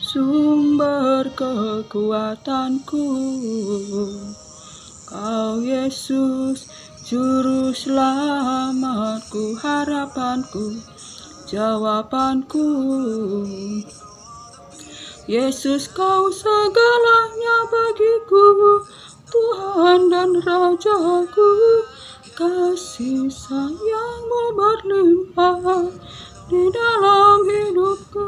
sumber kekuatanku. Kau Yesus, juru selamatku, harapanku, jawabanku. Yesus, kau segalanya bagiku, Tuhan dan Rajaku. Kasih sayangmu berlimpah di dalam hidupku.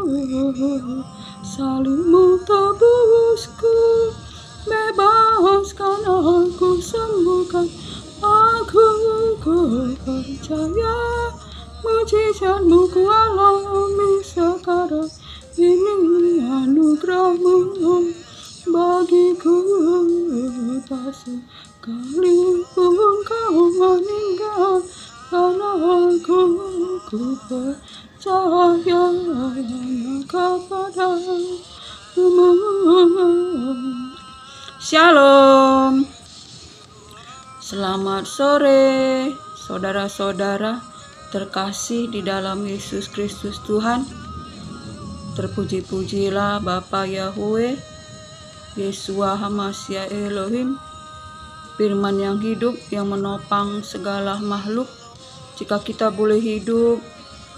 Salibmu tebusku, bebaskan aku, sembuhkan aku. Ku percaya mujizatmu ku alami sekarang ini. Anugerahmu bagiku, tak sekalipun kau meninggalkan aku. Ku percaya kepadamu. Shalom. Selamat sore saudara-saudara terkasih di dalam Yesus Kristus Tuhan. Terpuji-pujilah Bapa Yahweh, Yeshua Hamasya Elohim, firman yang hidup yang menopang segala makhluk. Jika kita boleh hidup,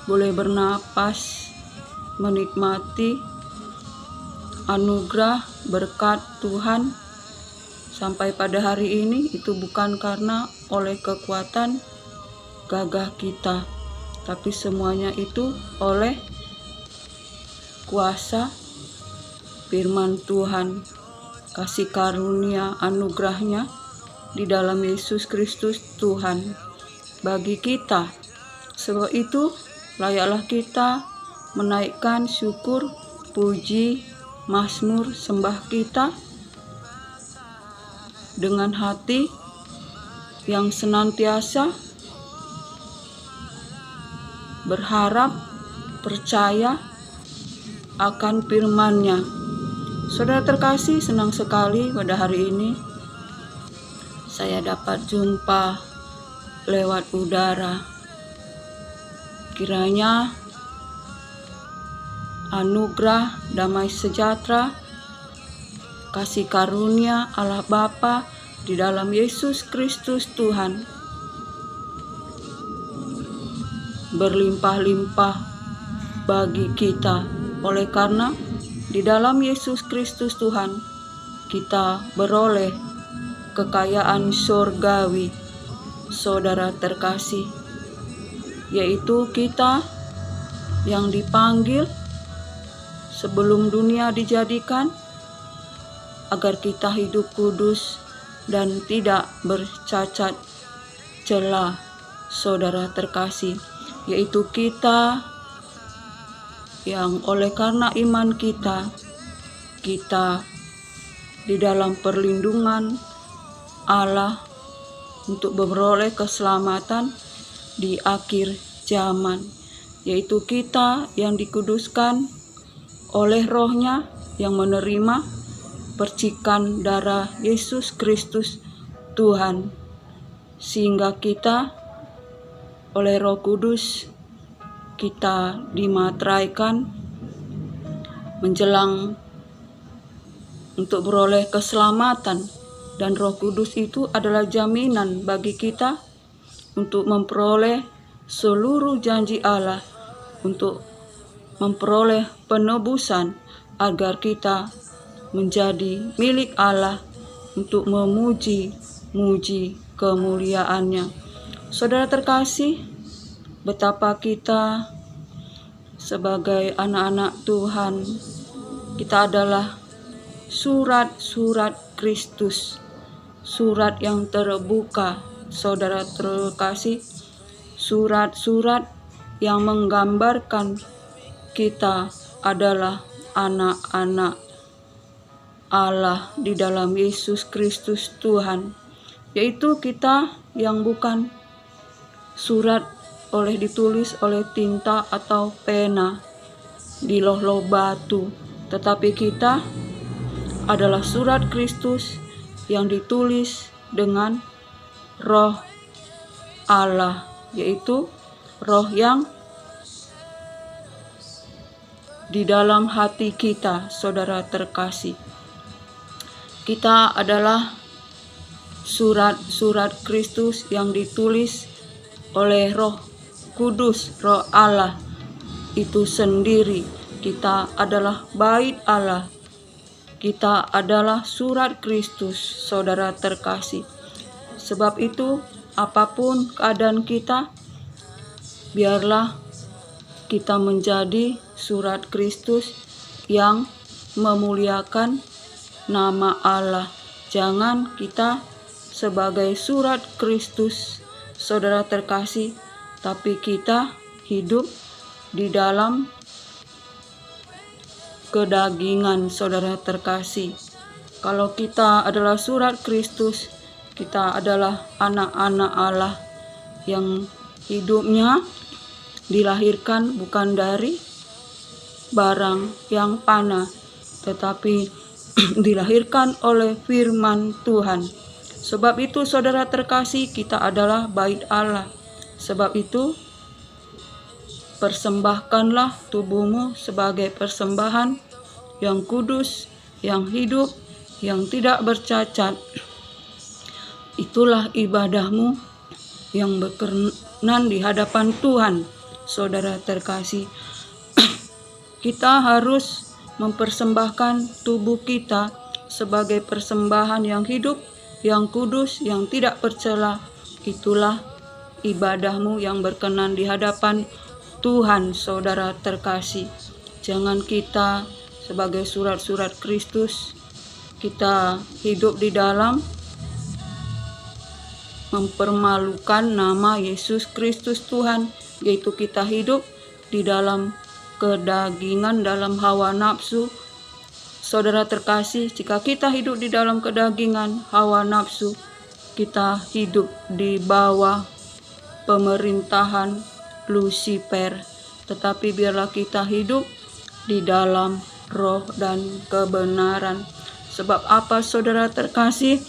boleh bernapas, menikmati anugerah berkat Tuhan sampai pada hari ini, itu bukan karena oleh kekuatan gagah kita, tapi semuanya itu oleh kuasa firman Tuhan, kasih karunia anugerahnya di dalam Yesus Kristus Tuhan bagi kita. Sebab itu layaklah kita menaikkan syukur, puji, mazmur, sembah kita dengan hati yang senantiasa berharap, percaya akan firman-Nya. Saudara terkasih, senang sekali pada hari ini saya dapat jumpa lewat udara. Kiranya anugerah damai sejahtera, kasih karunia Allah Bapa di dalam Yesus Kristus Tuhan berlimpah-limpah bagi kita. Oleh karena di dalam Yesus Kristus Tuhan kita beroleh kekayaan surgawi, saudara terkasih, yaitu kita yang dipanggil sebelum dunia dijadikan agar kita hidup kudus dan tidak bercacat celah, saudara terkasih, yaitu kita yang oleh karena iman kita di dalam perlindungan Allah untuk memperoleh keselamatan di akhir zaman, yaitu kita yang dikuduskan oleh Roh-Nya yang menerima percikan darah Yesus Kristus Tuhan, sehingga kita oleh Roh Kudus kita dimateraikan menjelang untuk beroleh keselamatan. Dan Roh Kudus itu adalah jaminan bagi kita untuk memperoleh seluruh janji Allah, untuk memperoleh penebusan agar kita menjadi milik Allah untuk memuji kemuliaan-Nya. Saudara terkasih, betapa kita sebagai anak-anak Tuhan, kita adalah surat-surat Kristus, surat yang terbuka, saudara terkasih, surat-surat yang menggambarkan kita adalah anak-anak Allah di dalam Yesus Kristus Tuhan, yaitu kita yang bukan surat ditulis oleh tinta atau pena di loh-loh batu, tetapi kita adalah surat Kristus yang ditulis dengan Roh Allah, yaitu Roh yang di dalam hati kita, saudara terkasih. Kita adalah surat-surat Kristus yang ditulis oleh Roh Kudus, Roh Allah itu sendiri. Kita adalah bait Allah. Kita adalah surat Kristus, saudara terkasih. Sebab itu, apapun keadaan kita, biarlah kita menjadi surat Kristus yang memuliakan nama Allah. Jangan kita sebagai surat Kristus, saudara terkasih, tapi kita hidup di dalam kedagingan, saudara terkasih. Kalau kita adalah surat Kristus, kita adalah anak-anak Allah yang hidupnya dilahirkan bukan dari barang yang panah, tetapi dilahirkan oleh firman Tuhan. Sebab itu, saudara terkasih, kita adalah bait Allah. Sebab itu, persembahkanlah tubuhmu sebagai persembahan yang kudus, yang hidup, yang tidak bercacat. Itulah ibadahmu yang berkenan di hadapan Tuhan. Saudara terkasih, kita harus mempersembahkan tubuh kita sebagai persembahan yang hidup, yang kudus, yang tidak bercela. Itulah ibadahmu yang berkenan di hadapan Tuhan, saudara terkasih. Jangan kita sebagai surat-surat Kristus, kita hidup di dalam mempermalukan nama Yesus Kristus Tuhan, yaitu kita hidup di dalam kedagingan, dalam hawa nafsu. Saudara terkasih, jika kita hidup di dalam kedagingan, hawa nafsu, kita hidup di bawah pemerintahan Lucifer. Tetapi biarlah kita hidup di dalam roh dan kebenaran. Sebab apa, saudara terkasih?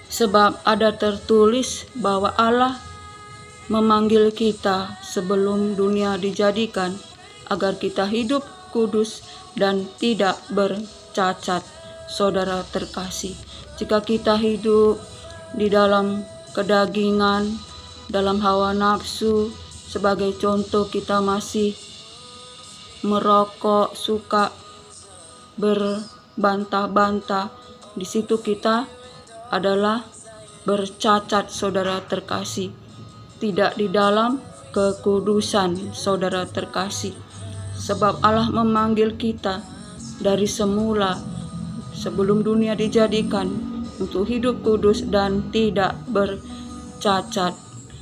Sebab ada tertulis bahwa Allah memanggil kita sebelum dunia dijadikan, agar kita hidup kudus dan tidak bercacat. Saudara terkasih, jika kita hidup di dalam kedagingan, dalam hawa nafsu, sebagai contoh kita masih merokok, suka berbantah-bantah, di situ kita adalah bercacat, saudara terkasih. Tidak di dalam kekudusan, saudara terkasih. Sebab Allah memanggil kita dari semula, sebelum dunia dijadikan, untuk hidup kudus dan tidak bercacat.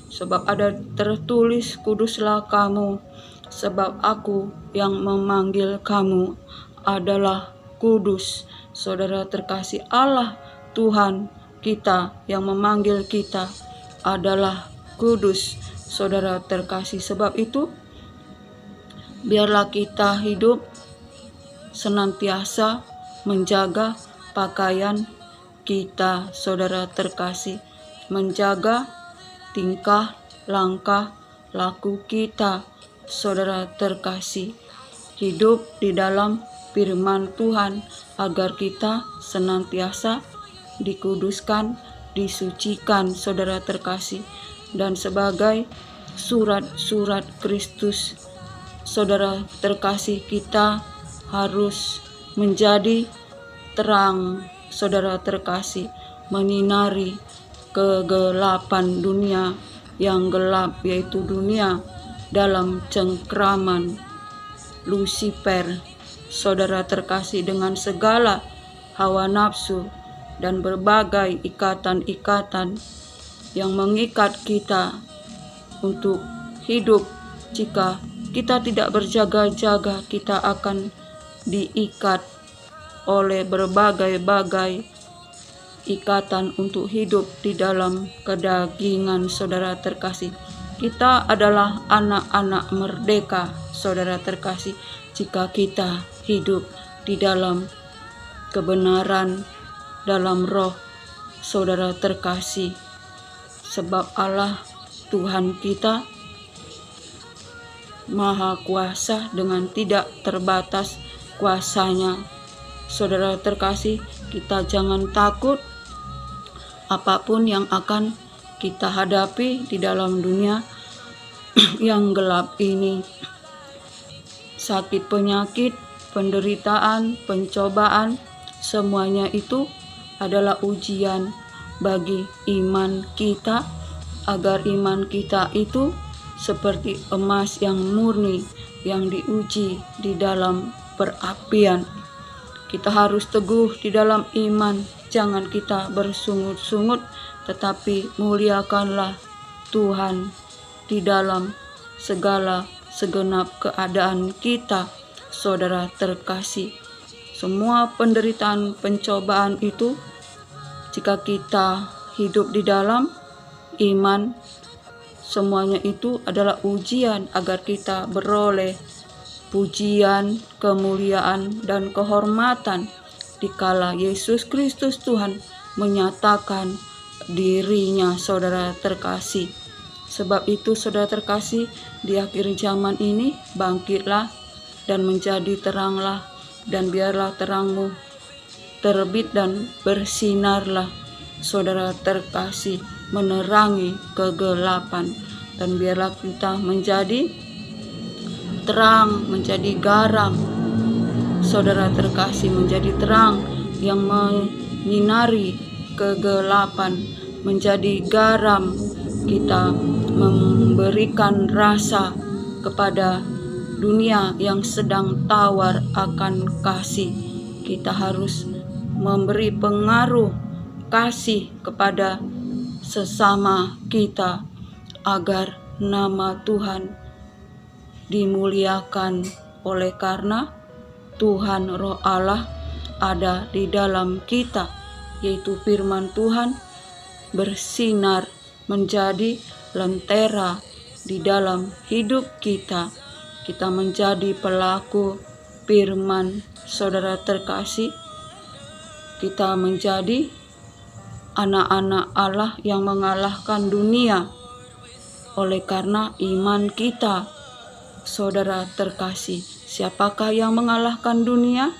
Sebab ada tertulis, kuduslah kamu, sebab aku yang memanggil kamu adalah kudus. Saudara terkasih, Allah Tuhan kita yang memanggil kita adalah kudus, saudara terkasih. Sebab itu, biarlah kita hidup senantiasa menjaga pakaian kita, saudara terkasih, menjaga tingkah langkah laku kita, saudara terkasih, hidup di dalam firman Tuhan, agar kita senantiasa dikuduskan, disucikan, saudara terkasih. Dan sebagai surat-surat Kristus, saudara terkasih, kita harus menjadi terang, saudara terkasih, menyinari kegelapan dunia yang gelap, yaitu dunia dalam cengkraman Lucifer, saudara terkasih, dengan segala hawa nafsu dan berbagai ikatan-ikatan yang mengikat kita untuk hidup. Jika kita tidak berjaga-jaga, kita akan diikat oleh berbagai-bagai ikatan untuk hidup di dalam kedagingan, saudara terkasih. Kita adalah anak-anak merdeka, saudara terkasih, jika kita hidup di dalam kebenaran, dalam roh, saudara terkasih. Sebab Allah Tuhan kita Maha Kuasa dengan tidak terbatas kuasanya. Saudara terkasih, kita jangan takut apapun yang akan kita hadapi di dalam dunia yang gelap ini. Sakit, penyakit, penderitaan, pencobaan, semuanya itu adalah ujian bagi iman kita, agar iman kita itu seperti emas yang murni yang diuji di dalam perapian. Kita harus teguh di dalam iman, jangan kita bersungut-sungut, tetapi muliakanlah Tuhan di dalam segala segenap keadaan kita. Saudara terkasih, semua penderitaan, pencobaan itu, jika kita hidup di dalam iman, semuanya itu adalah ujian agar kita beroleh pujian, kemuliaan, dan kehormatan dikala Yesus Kristus Tuhan menyatakan dirinya. Saudara terkasih, sebab itu saudara terkasih, di akhir zaman ini bangkitlah dan menjadi teranglah, dan biarlah terangmu terbit dan bersinarlah, saudara terkasih, menerangi kegelapan. Dan biarlah kita menjadi terang, menjadi garam, saudara terkasih, menjadi terang yang menyinari kegelapan, menjadi garam. Kita memberikan rasa kepada dunia yang sedang tawar akan kasih. Kita harus memberi pengaruh kasih kepada sesama kita, agar nama Tuhan dimuliakan, oleh karena Tuhan Roh Allah ada di dalam kita, yaitu firman Tuhan bersinar menjadi lentera di dalam hidup kita. Kita menjadi pelaku firman, saudara terkasih. Kita menjadi anak-anak Allah yang mengalahkan dunia oleh karena iman kita, saudara terkasih. Siapakah yang mengalahkan dunia?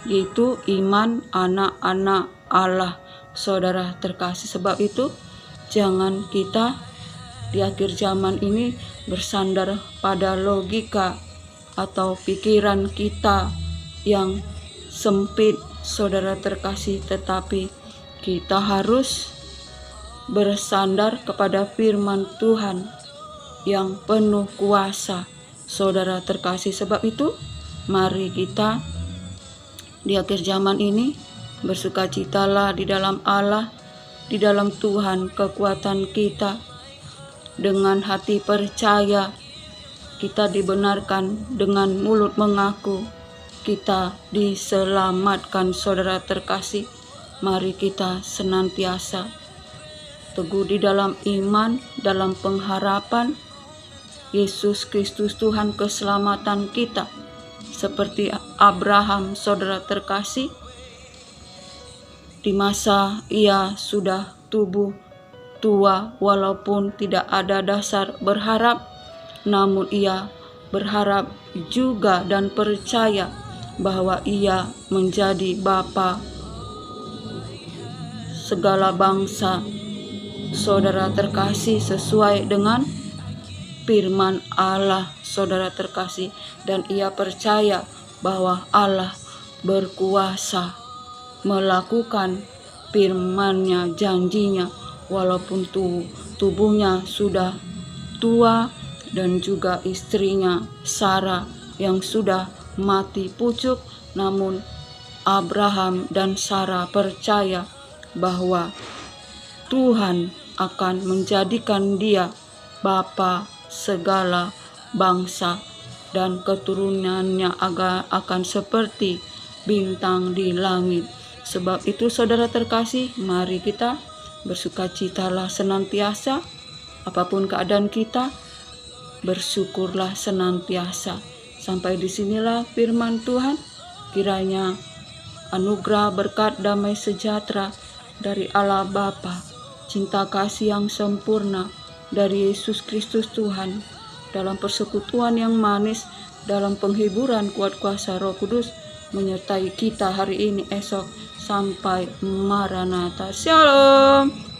Yaitu iman anak-anak Allah, saudara terkasih. Sebab itu jangan kita di akhir zaman ini bersandar pada logika atau pikiran kita yang sempit, saudara terkasih, tetapi kita harus bersandar kepada firman Tuhan yang penuh kuasa, saudara terkasih. Sebab itu mari kita di akhir zaman ini bersukacitalah di dalam Allah, di dalam Tuhan kekuatan kita. Dengan hati percaya kita dibenarkan, dengan mulut mengaku kita diselamatkan, saudara terkasih. Mari kita senantiasa teguh di dalam iman, dalam pengharapan Yesus Kristus Tuhan keselamatan kita. Seperti Abraham, saudara terkasih, di masa ia sudah tua, walaupun tidak ada dasar berharap, namun ia berharap juga dan percaya bahwa ia menjadi bapa segala bangsa, saudara terkasih, sesuai dengan firman Allah, saudara terkasih. Dan ia percaya bahwa Allah berkuasa melakukan firman-Nya, janjinya, walaupun tubuhnya sudah tua, dan juga istrinya Sarah yang sudah mati pucuk, namun Abraham dan Sarah percaya bahwa Tuhan akan menjadikan dia bapa segala bangsa, dan keturunannya akan seperti bintang di langit. Sebab itu saudara terkasih, mari kita bersukacitalah senantiasa, apapun keadaan kita, bersyukurlah senantiasa. Sampai disinilah firman Tuhan. Kiranya anugerah, berkat, damai sejahtera dari Allah Bapa, cinta kasih yang sempurna dari Yesus Kristus Tuhan, dalam persekutuan yang manis, dalam penghiburan kuat kuasa Roh Kudus menyertai kita hari ini, esok, sampai Maranatha. Shalom.